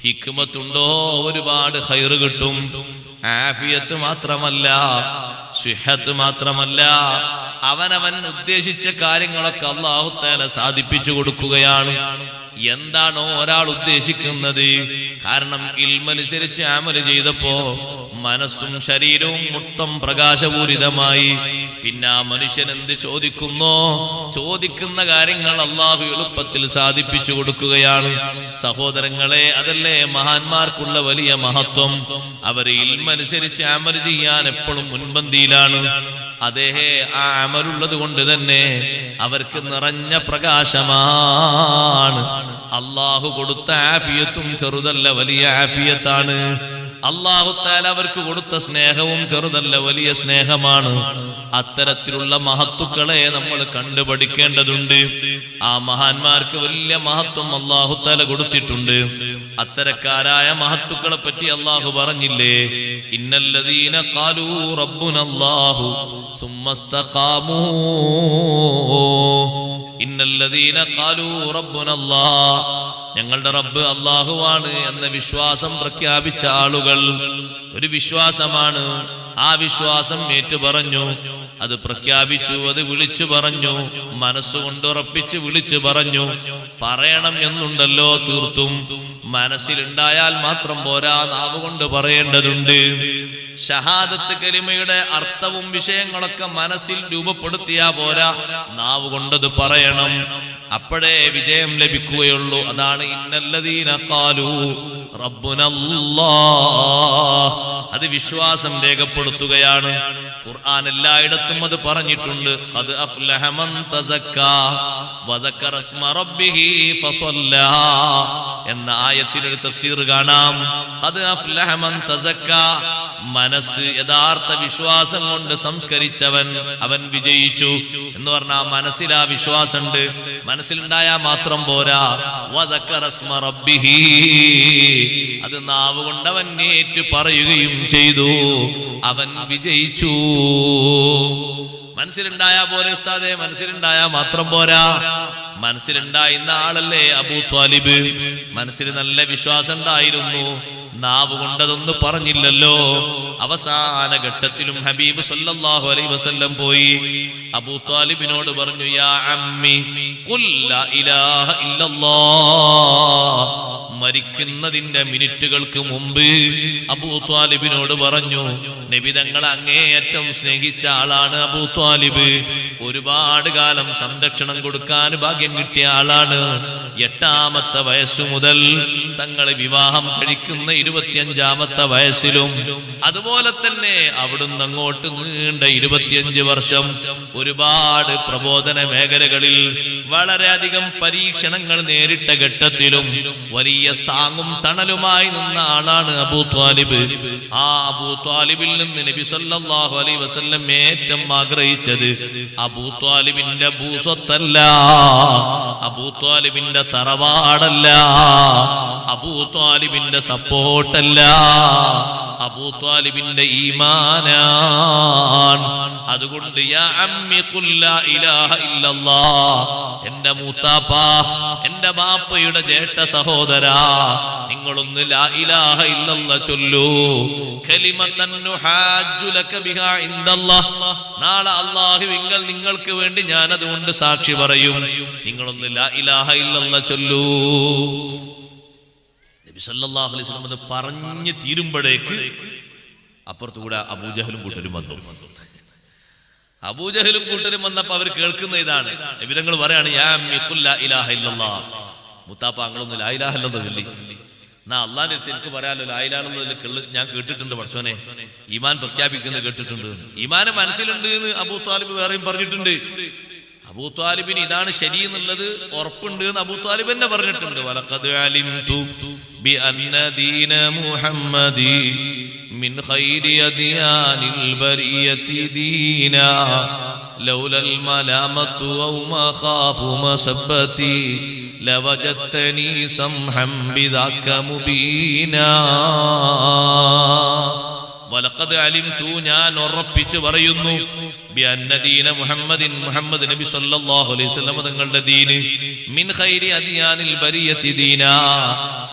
ഹിക്മത്തുണ്ടോ ഒരുപാട് ഖൈർ കിട്ടും. ആഫിയത്ത് മാത്രമല്ല, സിഹത്ത് മാത്രമല്ല, അവനവൻ ഉദ്ദേശിച്ച കാര്യങ്ങളൊക്കെ അല്ലാഹു തആല സാധിപ്പിച്ചു കൊടുക്കുകയാണ്. എന്താണോ ഒരാൾ ഉദ്ദേശിക്കുന്നത്, കാരണം ഇൽമനുസരിച്ച് അമല് ചെയ്തപ്പോ മനസ്സും ശരീരവും മൊത്തം പ്രകാശപൂരിതമായി. പിന്നെ ആ മനുഷ്യൻ എന്ത് ചോദിക്കുന്നോ ചോദിക്കുന്ന കാര്യങ്ങൾ അള്ളാഹു എളുപ്പത്തിൽ സാധിപ്പിച്ചു കൊടുക്കുകയാണ്. സഹോദരങ്ങളെ, അതല്ലേ മഹാന്മാർക്കുള്ള വലിയ മഹത്വം. അവര് ഇൽമനുസരിച്ച് അമല് ചെയ്യാൻ എപ്പോഴും മുൻപന്തിയിലാണ്. അദ്ദേഹേ ആ അമലുള്ളത് കൊണ്ട് തന്നെ അവർക്ക് നിറഞ്ഞ പ്രകാശമാണ്. അള്ളാഹു കൊടുത്ത ആഫിയത്തും ചെറുതല്ല, വലിയ ആഫിയത്താണ്. അല്ലാഹു തആല അവർക്ക് കൊടുത്ത സ്നേഹവും ചെറുതല്ല, വലിയ സ്നേഹമാണ്. അത്തരത്തിലുള്ള മഹത്തുക്കളെ നമ്മൾ കണ്ടുപഠിക്കേണ്ടതുണ്ട്. ആ മഹാന്മാർക്ക് വലിയ മഹത്വം അല്ലാഹു തആല കൊടുത്തിട്ടുണ്ട്. അത്തരക്കാരായ മഹത്തുക്കളെ പറ്റി അല്ലാഹു പറഞ്ഞില്ലേ, ഇന്നല്ലദീന ഖാലൂ റബ്ബുനല്ലാഹു സുമ്മസ്തഖാമൂ, ഇന്നല്ലദീന ഖാലൂ റബ്ബുനല്ലാഹ്, ഞങ്ങളുടെ റബ്ബ് അല്ലാഹുവാണ് എന്ന വിശ്വാസം പ്രഖ്യാപിച്ച ആളുകൾ. ഒരു വിശ്വാസമാണ്. ആ വിശ്വാസം ഏറ്റു പറഞ്ഞു, അത് പ്രഖ്യാപിച്ചു, അത് വിളിച്ചു പറഞ്ഞു, മനസ്സുകൊണ്ട് ഉറപ്പിച്ച് വിളിച്ചു പറഞ്ഞു. പറയണം എന്നുണ്ടല്ലോ, തീർത്തും മനസ്സിലുണ്ടായാൽ മാത്രം പോരാ, നാവ് കൊണ്ട് പറയേണ്ടതുണ്ട്. ഷഹാദത്ത് കലിമയുടെ അർത്ഥവും വിഷയങ്ങളൊക്കെ മനസ്സിൽ രൂപപ്പെടുത്തിയാ പോരാ, നാവ് കൊണ്ടത് പറയണം. അപ്പോഴേ വിജയം ലഭിക്കുകയുള്ളൂ. അതാണ് ഇന്നല്ലദീന ഖാലൂ റബ്ബുനല്ലാഹ്. അത് വിശ്വാസം രേഖപ്പെടുത്തുകയാണ്. ഖുർആൻ എല്ലായിടത്തും അത് പറഞ്ഞിട്ടുണ്ട്. ഖദ് അഫ്ലഹ മൻ തസക്കാ വദക്കറ ഇസ്മ റബ്ബിഹി ഫസല്ലാ എന്ന ആയത്തിനൊരു തഫ്സീർ കാണാം. ഖദ് അഫ്ലഹ മൻ തസക്കാ, മനസ്സ് യഥാർത്ഥ വിശ്വാസം കൊണ്ട് സംസ്കരിച്ചവൻ അവൻ വിജയിച്ചു എന്ന് പറഞ്ഞാൽ മനസ്സിൽ ആ വിശ്വാസമുണ്ട്. മനസ്സിലുണ്ടായാൽ മാത്രം പോരാ, വദക്കറ ഇസ്മ റബ്ബിഹി, അത് നാവ് കൊണ്ട് അവൻ ഏറ്റു പറയുകയും ചെയ്തു, അവൻ വിജയിച്ചു. മനസ്സിലുണ്ടായാ പോരെ ഉസ്താദേ, മനസ്സിലുണ്ടായാ മാത്രം പോരാ. മനസ്സിലുണ്ടായിരുന്ന ആളല്ലേ അബൂ ത്വാലിബ്. മനസ്സിൽ നല്ല വിശ്വാസം ഉണ്ടായിരുന്നു, നാവ് കൊണ്ടതൊന്നും പറഞ്ഞില്ലല്ലോ. അവസാന ഘട്ടത്തിലും ഹബീബ് സല്ലല്ലാഹു അലൈഹി വസല്ലം പോയി അബൂ ത്വാലിബിനോട് പറഞ്ഞു, യാ അമ്മി ഖുൽ ലാ ഇലാഹ ഇല്ലല്ലാഹ്. മരിക്കുന്നതിന്റെ മിനിറ്റുകൾക്ക് മുമ്പ് അബൂ ത്വാലിബിനോട് പറഞ്ഞു. നബി തങ്ങളെ അങ്ങേയറ്റം സ്നേഹിച്ച ആളാണ് അബൂ ത്വാലിബ്. ഒരുപാട് കാലം സംരക്ഷണം കൊടുക്കാൻ ഭാഗ്യം കിട്ടിയ ആളാണ്. 8-ാമത്തെ വയസ്സു മുതൽ തങ്ങളെ വിവാഹം കഴിക്കുന്ന 25-ാമത്തെ വയസ്സിലും, അതുപോലെ തന്നെ അവിടുന്ന് അങ്ങോട്ട് നീണ്ട 25 വർഷം ഒരുപാട് പ്രബോധന മേഖലകളിൽ വളരെയധികം പരീക്ഷണങ്ങൾ നേരിട്ട ഘട്ടത്തിലും വലിയ താങ്ങും തണലുമായി നിന്ന ആളാണ് അബൂ ത്വാലിബ്. ആ അബൂ ത്വാലിബിൽ നിന്ന് നബി സല്ലല്ലാഹു അലൈഹി വസല്ലം ഏറ്റവും ആഗ്രഹിച്ചത് അബൂ ത്വാലിബിന്റെ ഭൂസ്വത്തല്ല, അബൂ ത്വാലിബിന്റെ തറവാടല്ല, അബൂ ത്വാലിബിന്റെ സപ്പോർട്ടല്ല, അബൂ ത്വാലിബിന്റെ ഈമാനാണ്. അതുകൊണ്ട് യാ അമ്മി ഖുൽ ലാ ഇലാഹ ഇല്ലല്ലാഹ്, എന്റെ മൂത്താപ്പ, എന്റെ ബാപ്പയുടെ ജേഷ്ഠ സഹോദരാ, നിങ്ങളൊന്ന് ലാ ഇലാഹ ഇല്ലല്ലാഹ് ചൊല്ലൂ. കലിമത്തൻ നുഹാജ്ജു ലക ബിഹാ ഇൻദല്ലാഹ്, നാളെ അല്ലാഹുവിങ്കൽ നിങ്ങൾക്ക് വേണ്ടി ഞാൻ അതുകൊണ്ട് സാക്ഷി പറയും. നിങ്ങളൊന്ന് ലാ ഇലാഹ ഇല്ലല്ലാഹ് ചൊല്ലൂ. നബി സല്ലല്ലാഹു അലൈഹി വസല്ലം അത് പറഞ്ഞു തീരുമ്പോഴേക്ക് അപ്പുറത്തുകൂടെ അബൂജഹലും കൂട്ടരും വന്നു. അബൂജഹലും കൂട്ടരും വന്നപ്പോ അവർ കേൾക്കുന്ന ഇതാണ്. നബി തങ്ങൾ പറയാണ്, യാ അമ്മി ഖുൽ ലാ ഇലാഹ ഇല്ലല്ലാഹ്. മുത്താപ്പ അങ്ങളൊന്ന് ലാ ഇലാഹ ഇല്ലല്ലാഹ് ചൊല്ലി. എന്നാ അള്ളാഹിന്റെ അടുത്ത് എനിക്ക് പറയാലോ, ലാ ഇലാഹ ഇല്ലല്ലാഹ് ഞാൻ കേട്ടിട്ടുണ്ട്, പഠിച്ചോനെ ഈമാൻ പ്രഖ്യാപിക്കുന്നത് കേട്ടിട്ടുണ്ട്. ഈമാന് മനസ്സിലുണ്ട് എന്ന് അബൂ ത്വാലിബ് വേറെയും പറഞ്ഞിട്ടുണ്ട്. അബൂ ത്വാലിബിന് ഇതാണ് ശരി എന്നുള്ളത് ഉറപ്പുണ്ട് എന്ന് അബൂ ത്വാലിബ് തന്നെ പറഞ്ഞിട്ടുണ്ട്. വലഖദ് അലിംതു ബിഅന്ന ദീന മുഹമ്മദി മിൻ ഖൈരി അദിയാനിൽ ബരിയതി ദീനാ ലൗലൽ മലാമത്തു ഔ മഖാഫു മസബ്ബതി ലവജത്തനി സംഹം ബിദാക മുബീനാ. വലഖദ് അലിംതു, ഞാൻ ഉറപ്പിച്ചു പറയുന്നു, ബിഅന്ന ദീന മുഹമ്മദിൻ, മുഹമ്മദ് നബി സല്ലല്ലാഹു അലൈഹി വസല്ലം തങ്ങളുടെ ദീന്, മിൻ ഖൈരി അദിയാനിൽ ബരിയത്തി ദീനാ,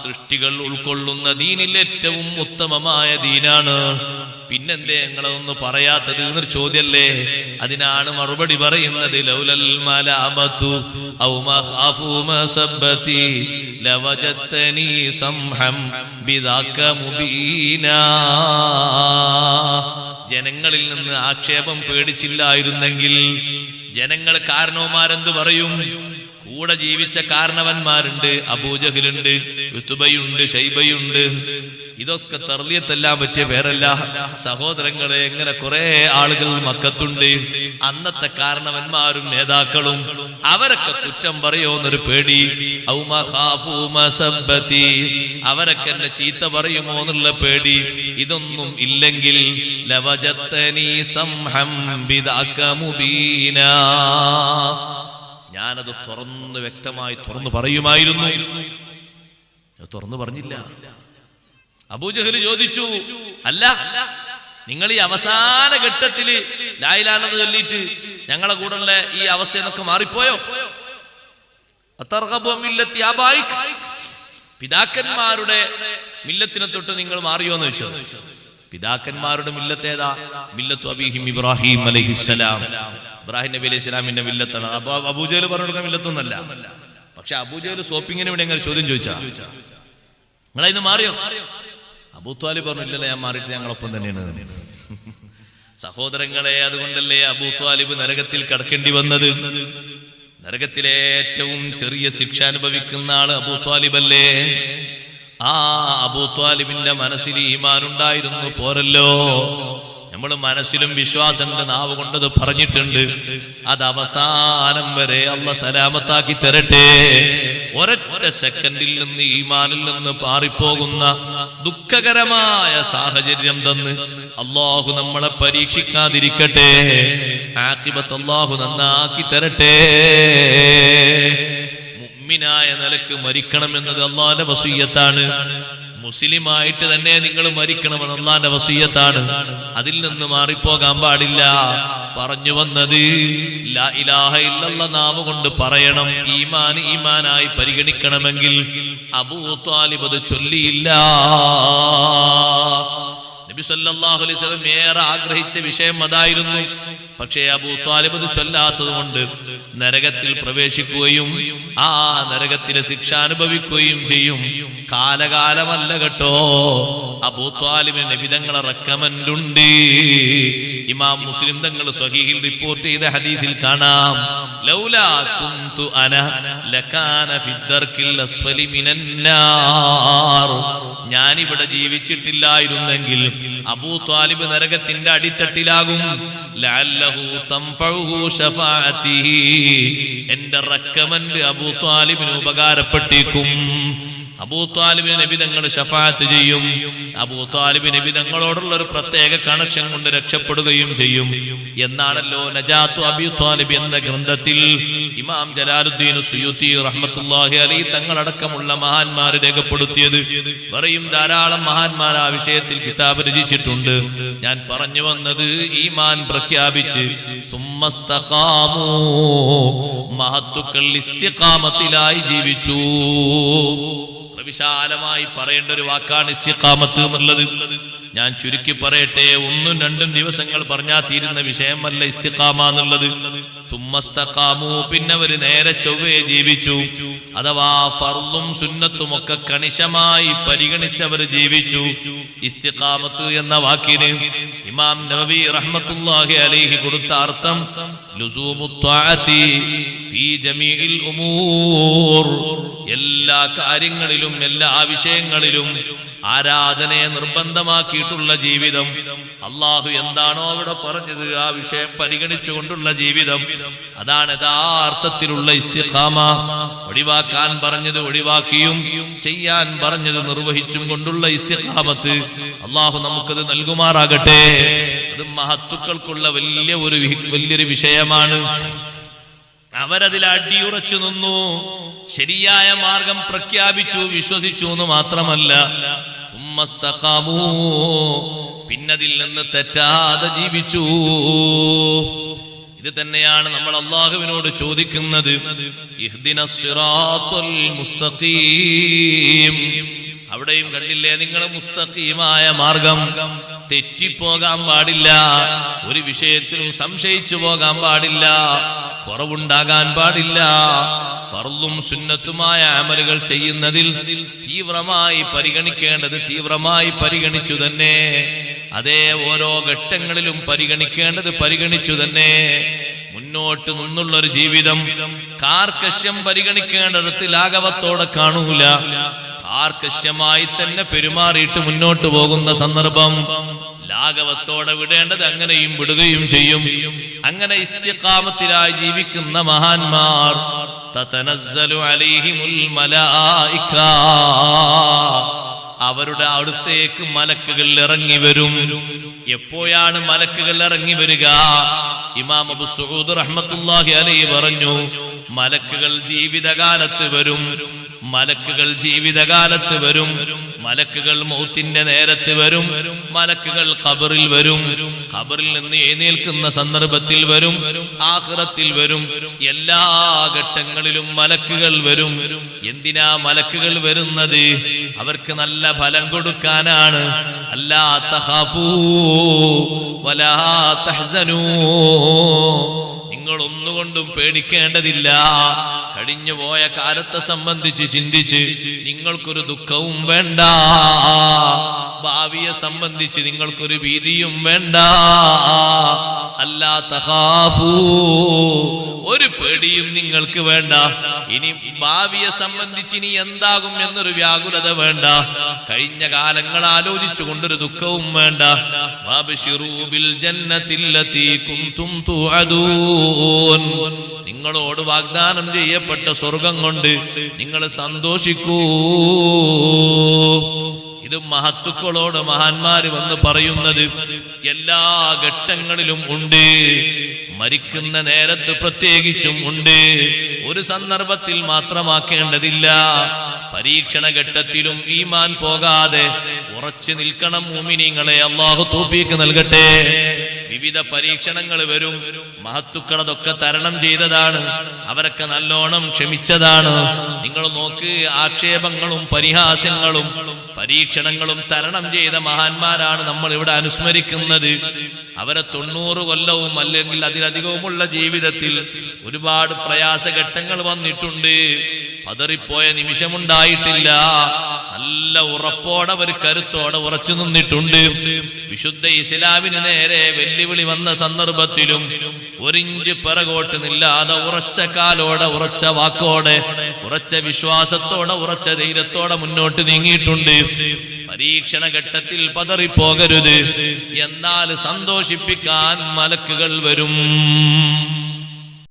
സൃഷ്ടികൾ ഉൾക്കൊള്ളുന്ന ദീനിൽ ഏറ്റവും ഉത്തമമായ ദീനാണ്. പിന്നെന്തേ നിങ്ങളൊന്ന് പറയാത്തത് എന്നൊരു ചോദ്യല്ലേ? അതിനാണ് മറുപടി പറയുന്നത്, ലൗലൽ മലാമത്തു ഔ മഖാഫു മസബ്ബതി ലവജത്തനി സംഹം ബിദാക മുബീനാ. ജനങ്ങളിൽ നിന്ന് ആക്ഷേപം പേടിച്ചില്ലായിരുന്നെങ്കിൽ ജനങ്ങൾ കാരണവന്മാരെന്ത് പറയും? കൂടെ ജീവിച്ച കാരണവന്മാരുണ്ട്, അബൂജഹലുണ്ട്, ഉത്ബയുണ്ട്, ശൈബയുണ്ട്. ഇതൊക്കെ തർലിയത്തെല്ലാം പറ്റിയ പേരല്ല സഹോദരങ്ങളെ. എങ്ങനെ കുറെ ആളുകൾ മക്കത്തുണ്ട്, അന്നത്തെ കാരണവന്മാരും നേതാക്കളും. അവരൊക്കെ കുറ്റം പറയുമോന്നൊരു പേടി. ഔ മഖാഫു മസബ്ബതി, അവരൊക്കെ എന്നെ ചീത്ത പറയുമോ എന്നുള്ള പേടി. ഇതൊന്നും ഇല്ലെങ്കിൽ ലവജത്തനി സംഹം ബിദാക മുബീനാ, ഞാനത് തുറന്ന് വ്യക്തമായി തുറന്നു പറയുമായിരുന്നു. തുറന്നു പറഞ്ഞില്ല. അബൂജഹൽ ചോദിച്ചു, അല്ല നിങ്ങൾ ഈ അവസാന ഘട്ടത്തില് ലാ ഇലാഹ ഇല്ലല്ലാഹ് ചൊല്ലിയിട്ട് ഞങ്ങളെ കൂടെയുള്ള ഈ അവസ്ഥ എന്നൊക്കെ മാറിപ്പോയോ? അതർഗബു മില്ലത്തി ആബായിക്, പിതാക്കന്മാരുടെ മില്ലത്തിനെ തൊട്ട് നിങ്ങൾ മാറിയോ എന്ന് ചോദിച്ചു. പിതാക്കന്മാരുടെ മില്ലത്ത് ഏതാ? മില്ലത്തു അബീഹിം ഇബ്രാഹിം അലൈഹിസ്സലാം, ഇബ്രാഹിം നബി അലൈഹി സ്വലാമിന്റെ മില്ലത്താണ്. അപ്പൊ അബൂജഹൽ പറഞ്ഞ മില്ലത്തൊന്നല്ല. പക്ഷെ അബൂജഹൽ സോപ്പിങ്ങിന് വേണ്ടി അങ്ങനെ ചോദ്യം ചോദിച്ചാ, നിങ്ങളതിന് മാറിയോ? അബൂ ത്വാലിബ് പറഞ്ഞില്ലല്ലോ, ഞാൻ മാറിയിട്ട് ഞങ്ങളൊപ്പം തന്നെയാണ്. സഹോദരങ്ങളെ, അതുകൊണ്ടല്ലേ അബൂ ത്വാലിബ് നരകത്തിൽ കടക്കേണ്ടി വന്നത്? നരകത്തിലെ ഏറ്റവും ചെറിയ ശിക്ഷ അനുഭവിക്കുന്ന ആള് അബൂ ത്വാലിബ് അല്ലേ? ആ അബൂ ത്വാലിബിന്റെ മനസ്സിൽ ഈമാൻ ഉണ്ടായിരുന്നു പോരല്ലോ. നമ്മൾ മനസ്സിലും വിശ്വാസമുണ്ട്, നാവ് കൊണ്ടത് പറഞ്ഞിട്ടുണ്ട്. അത് അവസാനം വരെ അല്ലാഹ് സലാമത്താക്കി തരട്ടെ. ഒരൊറ്റ സെക്കൻഡിൽ നിന്ന് ഈമാനിൽ നിന്ന് പാറിപ്പോകുന്ന ദുഃഖകരമായ സാഹചര്യം തന്ന് അല്ലാഹു നമ്മളെ പരീക്ഷിക്കാതിരിക്കട്ടെ. ആഖിബത്ത് അല്ലാഹു നന്നാക്കി തരട്ടെ. മുഅ്മിനായ നിലക്ക് മരിക്കണമെന്നത് അല്ലാഹുവിന്റെ വസിയ്യത്താണ്. മുസ്ലിമായിട്ട് തന്നെ നിങ്ങൾ മരിക്കണമെന്ന് അല്ലാഹുവിന്റെ വസിയ്യത്താണ്. അതിൽ നിന്ന് മാറിപ്പോകാൻ പാടില്ല. പറഞ്ഞു വന്നത് ലാ ഇലാഹ ഇല്ലല്ലാഹ് നാവ് കൊണ്ട് പറയണം. ഈമാൻ ഈമാനായി പരിഗണിക്കണമെങ്കിൽ അബൂ ത്വാലിബ് അത് ചൊല്ലിയില്ല. നബി സല്ലല്ലാഹു അലൈഹി വസല്ലം ഏറെ ആഗ്രഹിച്ച വിഷയം അതായിരുന്നു. പക്ഷേ അബൂ ത്വാലിബ് അത് ചൊല്ലാത്തത് കൊണ്ട് നരകത്തിൽ പ്രവേശിക്കുകയും ആ നരകത്തിലെ ശിക്ഷ അനുഭവിക്കുകയും ചെയ്യും. കാലകാലമല്ല കേട്ടോ. അബൂ ത്വാലിബിന് നബി തങ്ങളെ റെക്കമെൻഡ് ഉണ്ട്. ഇമാം മുസ്ലിം തങ്ങൾ സ്വഹീഹിൽ റിപ്പോർട്ട് ചെയ്ത ഹദീസിൽ കാണാം, ലൗലാ കുന്തു അന ലകാന ഫിദ്ദർക്കിൽ അസ്ഫലി മിനന്നാർ, ഞാൻ ഇവിടെ ജീവിച്ചിട്ടില്ലായിരുന്നെങ്കിൽ അബൂ ത്വാലിബ് നരകത്തിന്റെ അടിത്തട്ടിലാകും. ലഅല്ലഹു തൻഫഉഹു ശഫാഅതിഹി, എന്റെ റെക്കമെൻഡ് അബൂ ത്വാലിബിന് ഉപകാരപ്പെട്ടേക്കും. അബൂ ത്വാലിബിന് നബി തങ്ങൾ ശഫാഅത്ത് ചെയ്യും. അബൂ ത്വാലിബ് നബി തങ്ങളോടുള്ള ഒരു പ്രത്യേക കണക്ഷൻ കൊണ്ട് രക്ഷപ്പെടുകയും ചെയ്യും എന്നാണല്ലോ നജാത്തു അബീ ത്വാലിബ് എന്ന ഗ്രന്ഥത്തിൽ ഇമാം ജലാലുദ്ദീൻ സുയൂത്തി റഹ്മത്തുള്ളാഹി അലൈഹി തങ്ങളടക്കമുള്ള മഹാന്മാർ രേഖപ്പെടുത്തിയത്. പറയും ധാരാളം മഹാന്മാർ ആ വിഷയത്തിൽ കിതാബ് രചിച്ചിട്ടുണ്ട്. ഞാൻ പറഞ്ഞു വന്നത്, ഈമാൻ പ്രഖ്യാപിച്ച് സുമ്മസ്തഖാമു, മഹത്തുക്കൾ ഇസ്തിഖാമത്തിലായി ജീവിച്ചു. വിശാലമായി പറയേണ്ട ഒരു വാക്കാണ് ഇസ്തിഖാമത്ത് എന്നുള്ളത്. ഞാൻ ചുരുക്കി പറയട്ടെ, 1-2 ദിവസങ്ങൾ പറഞ്ഞാൽ തീരുന്ന വിഷയമല്ല ഇസ്തിഖാമ എന്നുള്ളത്. സുമ്മസ്തഖാമു, പിന്നെ അവർ നേരെ ചൊവ്വേ ജീവിച്ചു. അഥവാ ഫർളും സുന്നത്തും ഒക്കെ കണിശമായി പരിഗണിച്ചവർ ജീവിച്ചു. ഇസ്തിഖാമത്ത് എന്ന വാക്കിന് ഇമാം നവവി റഹ്മത്തുള്ളാഹി അലൈഹി കൊടുത്ത അർത്ഥം ലുസൂമുത് ത്വാഅതി ഫീ ജമീഇൽ ഉമൂർ, എല്ലാ കാര്യങ്ങളിലും എല്ലാ വിഷയങ്ങളിലും ആരാധനയെ നിർബന്ധമാക്കിയിട്ട് വ്യക്തമാക്കിയിട്ടുള്ള ജീവിതം, അള്ളാഹു എന്താണോ അവിടെ പറഞ്ഞത് ആ വിഷയം പരിഗണിച്ചുകൊണ്ടുള്ള ജീവിതം, അതാണ് യഥാർത്ഥത്തിലുള്ള ഇസ്തിഖാമ. ഒഴിവാക്കാൻ പറഞ്ഞത് ഒഴിവാക്കിയും ചെയ്യാൻ പറഞ്ഞത് നിർവഹിച്ചും കൊണ്ടുള്ള ഇസ്തിഖാമത്ത് അള്ളാഹു നമുക്കത് നൽകുമാറാകട്ടെ. അത് മഹത്തുക്കൾക്കുള്ള വലിയൊരു വിഷയമാണ്. അവരതിൽ അടിയുറച്ചു നിന്നു, ശരിയായ മാർഗം പ്രഖ്യാപിച്ചു, വിശ്വസിച്ചു എന്ന് മാത്രമല്ല, പിന്നതിൽ നിന്ന് തെറ്റാതെ ജീവിച്ചു. ഇത് തന്നെയാണ് നമ്മൾ അള്ളാഹുവിനോട് ചോദിക്കുന്നത്, ഇഹ്ദിനസ് സിറാത്തുൽ മുസ്തഖീം. അവിടെയും കണ്ടില്ലേ നിങ്ങൾ, മുസ്തഖീമായ മാർഗം. തെറ്റിപ്പോകാൻ പാടില്ല, ഒരു വിഷയത്തിലും സംശയിച്ചു പോകാൻ പാടില്ല, കുറവുണ്ടാകാൻ പാടില്ല. ഫർളും സുന്നത്തുമായ അമലുകൾ ചെയ്യുന്നതിൽ തീവ്രമായി പരിഗണിക്കേണ്ടത് തീവ്രമായി പരിഗണിച്ചു തന്നെ. അതേ, ഓരോ ഘട്ടങ്ങളിലും പരിഗണിക്കേണ്ടത് പരിഗണിച്ചു തന്നെ. മുന്നോട്ട് നിന്നുള്ളൊരു ജീവിതം കാർക്കശ്യം പരിഗണിക്കേണ്ടത് ലാഘവത്തോടെ കാണൂല. കാർക്കശ്യമായി തന്നെ പെരുമാറിയിട്ട് മുന്നോട്ട് പോകുന്ന സന്ദർഭം ലാഘവത്തോടെ വിടേണ്ടത് അങ്ങനെയും വിടുകയും ചെയ്യും. അങ്ങനെ ഇസ്തിഖാമത്തിലായി ജീവിക്കുന്ന മഹാന്മാർ തതനസ്സലു അലൈഹിമുൽ മലായിക, അവരുടെ അടുത്തേക്ക് മലക്കുകൾ ഇറങ്ങി വരും. എപ്പോഴാണ് മലക്കുകൾ ഇറങ്ങി വരിക? ഇമാം അബൂ സഊദ് റഹ്മത്തുള്ളാഹി അലൈഹി പറഞ്ഞു, മലക്കുകൾ ജീവിതകാലത്ത് വരും. മലക്കുകൾ ജീവിതകാലത്ത് വരും. മലക്കുകൾ മൗത്തിന്റെ നേരത്ത് വരും. മലക്കുകൾ ഖബറിൽ വരും. ഖബറിൽ നിന്ന് എഴുന്നേൽക്കുന്ന സന്ദർഭത്തിൽ വരും. ആഖിറത്തിൽ വരും. എല്ലാ ഘട്ടങ്ങളിലും മലക്കുകൾ വരും. എന്തിനാ മലക്കുകൾ വരുന്നത്? അവർക്ക് നല്ല ഫലം കൊടുക്കാനാണ്. അല്ലാ തഖാഫൂ വലാ തഹ്സനൂ, നിങ്ങൾ ഒന്നുകൊണ്ടും പേടിക്കേണ്ടതില്ല. കഴിഞ്ഞു പോയ കാലത്തെ സംബന്ധിച്ച് ചിന്തിച്ച് നിങ്ങൾക്കൊരു ദുഃഖവും വേണ്ട. ഭാവിയെ സംബന്ധിച്ച് നിങ്ങൾക്കൊരു ഭീതിയും വേണ്ട. അല്ലാ തഖാഫൂ, ഒരു പേടിയും നിങ്ങൾക്ക് വേണ്ട. ഇനി ഭാവിയെ സംബന്ധിച്ച് ഇനി എന്താകും എന്നൊരു വ്യാകുലത വേണ്ട. കഴിഞ്ഞ കാലങ്ങൾ ആലോചിച്ചു കൊണ്ടൊരു ദുഃഖവും വേണ്ട. വബശിറൂ ബിൽ ജന്നത്തില്ലതീ കുൻതും തുഅദൂൻ, നിങ്ങളോട് വാഗ്ദാനം ചെയ്യപ്പെട്ട സ്വർഗം കൊണ്ട് നിങ്ങൾ സന്തോഷിക്കൂ. ഇത് മഹത്തുക്കളോട് മഹാന്മാര് വന്ന് പറയുന്നത് എല്ലാ ഘട്ടങ്ങളിലും ഉണ്ട്. മരിക്കുന്ന നേരത്ത് പ്രത്യേകിച്ചും ഉണ്ട്. ഒരു സന്ദർഭത്തിൽ മാത്രമാക്കേണ്ടതില്ല. പരീക്ഷണ ഘട്ടത്തിലും ഈമാൻ പോകാതെ ഉറച്ചു നിൽക്കണം മുഅ്മിനീങ്ങളെ. അല്ലാഹു തൗഫീഖ് നൽകട്ടെ. വിവിധ പരീക്ഷണങ്ങൾ വരും. മഹത്തുക്കൾ അതൊക്കെ തരണം ചെയ്തതാണ്. അവരൊക്കെ നല്ലോണം ക്ഷമിച്ചതാണ്. നിങ്ങൾ നോക്ക്, ആക്ഷേപങ്ങളും പരിഹാസങ്ങളും പരീക്ഷണങ്ങളും തരണം ചെയ്ത മഹാന്മാരാണ് നമ്മൾ ഇവിടെ അനുസ്മരിക്കുന്നത്. അവരെ 90 കൊല്ലവും അല്ലെങ്കിൽ അതിലധികവുമുള്ള ജീവിതത്തിൽ ഒരുപാട് പ്രയാസഘട്ടങ്ങൾ വന്നിട്ടുണ്ട്. പതറിപ്പോയ നിമിഷമുണ്ടായിട്ടില്ല. നല്ല ഉറപ്പോടെ അവർ കരുത്തോടെ ഉറച്ചു നിന്നിട്ടുണ്ട്. വിശുദ്ധ ഇസ്ലാമിന് നേരെ വെല്ലുവിളി വന്ന സന്ദർഭത്തിലും ഒരിഞ്ച് പിറകോട്ട് നില്ലാതെ ഉറച്ച കാലോടെ, ഉറച്ച വാക്കോടെ, ഉറച്ച വിശ്വാസത്തോടെ, ഉറച്ച ധൈര്യത്തോടെ മുന്നോട്ട് നീങ്ങിയിട്ടുണ്ട്. പരീക്ഷണ ഘട്ടത്തിൽ പതറിപ്പോകരുത്. എന്നാൽ സന്തോഷിപ്പിക്കാൻ മലക്കുകൾ വരും.